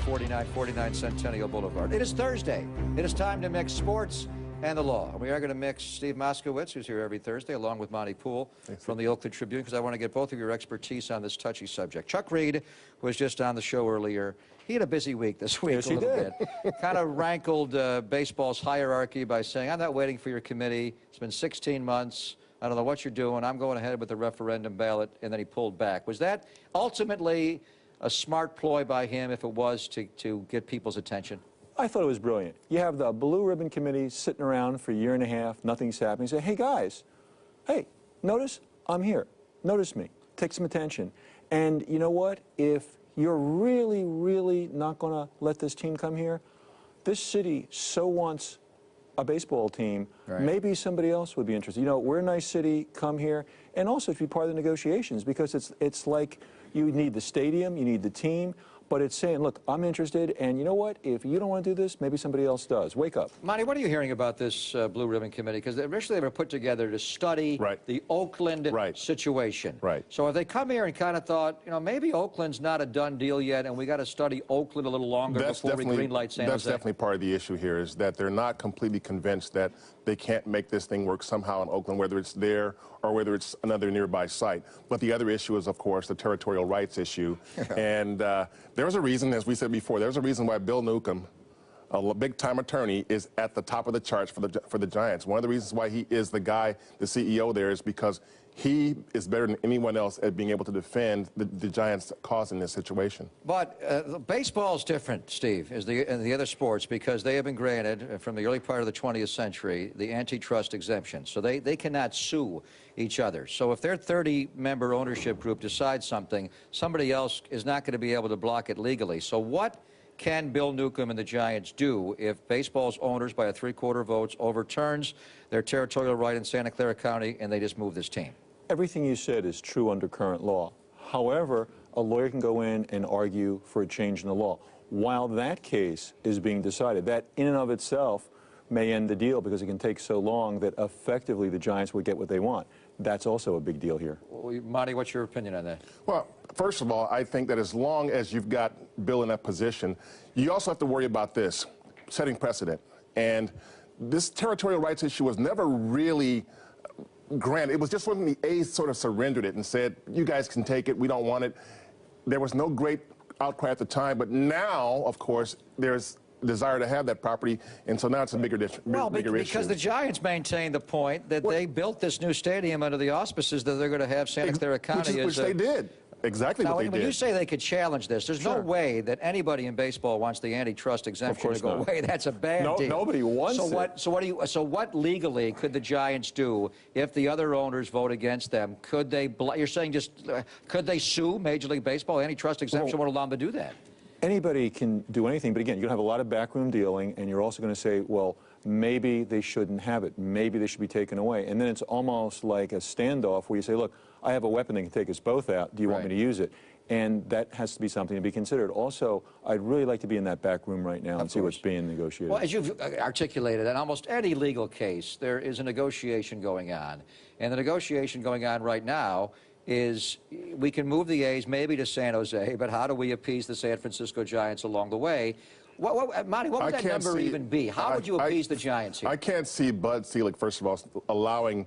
4949 Centennial Boulevard. It is Thursday. It is time to mix sports and the law. We are going to mix Steve Moskowitz, who's here every Thursday, along with Monty Poole from the Oakland Tribune, because I want to get both of your expertise on this touchy subject. Chuck Reed was just on the show earlier. He had a busy week this week, yes, a little bit. Kind of rankled baseball's hierarchy by saying, I'm not waiting for your committee. It's been 16 months. I don't know what you're doing. I'm going ahead with the referendum ballot, and then he pulled back. Was that ultimately a smart ploy by him, if it was, to get people's attention? I thought it was brilliant. You have the Blue Ribbon Committee sitting around for a year and a half, nothing's happening. You say, hey, guys, hey, notice I'm here. Notice me. Take some attention. And you know what? If you're really, really not going to let this team come here, this city so wants a baseball team, right. Maybe somebody else would be interested. You know, we're a nice city, come here, and also to be part of the negotiations, because it's like you need the stadium, you need the team, but it's saying, look, I'm interested, and you know what? If you don't want to do this, maybe somebody else does. Wake up. Monty, what are you hearing about this Blue Ribbon Committee? Because initially they were put together to study the Oakland situation. Right. So if they come here and kind of thought, you know, maybe Oakland's not a done deal yet, and we got to study Oakland a little longer before we greenlight San Jose. That's definitely part of the issue here, is that they're not completely convinced that they can't make this thing work somehow in Oakland, whether it's there or whether it's another nearby site. But the other issue is, of course, the territorial rights issue. And there's a reason, as we said before, there's a reason why Bill Newcomb, a big-time attorney, is at the top of the charts for the Giants. One of the reasons why he is the guy, the CEO there, is because he is better than anyone else at being able to defend the Giants' cause in this situation. But baseball's different, Steve, as the other sports, because they have been granted, from the early part of the 20th century, the antitrust exemption. So they cannot sue each other. So if their 30-member ownership group decides something, somebody else is not going to be able to block it legally. So what can Bill Newcomb and the Giants do if baseball's owners, by a 3/4 votes, overturns their territorial right in Santa Clara County and they just move this team? Everything you said is true under current law. However, a lawyer can go in and argue for a change in the law. While that case is being decided, that in and of itself may end the deal, because it can take so long that effectively the Giants would get what they want. That's also a big deal here. Well, Monty, what's your opinion on that? Well, first of all, I think that as long as you've got Bill in that position, you also have to worry about this, setting precedent. And this territorial rights issue was never really granted. It was just when the A's sort of surrendered it and said, you guys can take it, we don't want it. There was no great outcry at the time, but now, of course, there's desire to have that property, and so now it's a bigger issue. Well, because the Giants maintain the point that they built this new stadium under the auspices that they're going to have Santa Clara County which they did. Exactly what they did. When you say they could challenge this, there's no way that anybody in baseball wants the antitrust exemption to go away. That's a bad deal. Nobody wants it. So what legally could the Giants do if the other owners vote against them? Could they? You're saying just could they sue Major League Baseball? Antitrust exemption won't allow them to do that. Anybody can do anything, but again, you're going to have a lot of backroom dealing, and you're also going to say, well, maybe they shouldn't have it. Maybe they should be taken away. And then it's almost like a standoff where you say, look, I have a weapon that can take us both out. Do you want me to use it? And that has to be something to be considered. Also, I'd really like to be in that back room right now and see what's being negotiated. Well, as you've articulated, in almost any legal case, there is a negotiation going on. And the negotiation going on right now is we can move the A's maybe to San Jose, but how do we appease the San Francisco Giants along the way? Monty, what would that number even be? How would you appease the Giants here? I can't see Bud Selig, first of all, allowing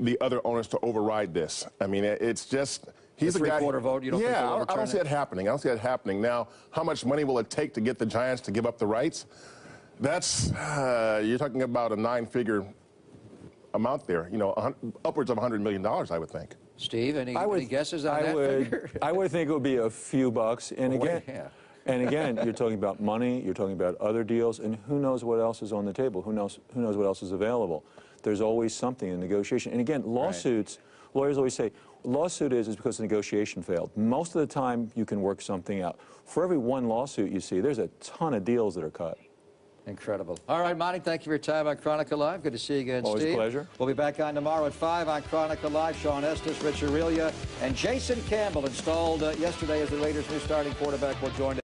the other owners to override this. I mean, it's just... He's a guy. Three-quarter vote. You don't think they'll overturn it? I don't see it happening. I don't see it happening. Now, how much money will it take to get the Giants to give up the rights? That's you're talking about a 9-figure amount there. You know, upwards of $100 million, I would think. Steve, any guesses on that figure? I would think it would be a few bucks. And again, you're talking about money. You're talking about other deals, and who knows what else is on the table? Who knows what else is available? There's always something in negotiation. And again, lawsuits. Lawyers always say, lawsuit is because the negotiation failed. Most of the time, you can work something out. For every one lawsuit you see, there's a ton of deals that are cut. Incredible. All right, Monty, thank you for your time on Chronicle Live. Good to see you again, Always Steve. A pleasure. We'll be back on tomorrow at 5 on Chronicle Live. Sean Estes, Rich Aurelia, and Jason Campbell, installed yesterday as the Raiders' new starting quarterback, will join us.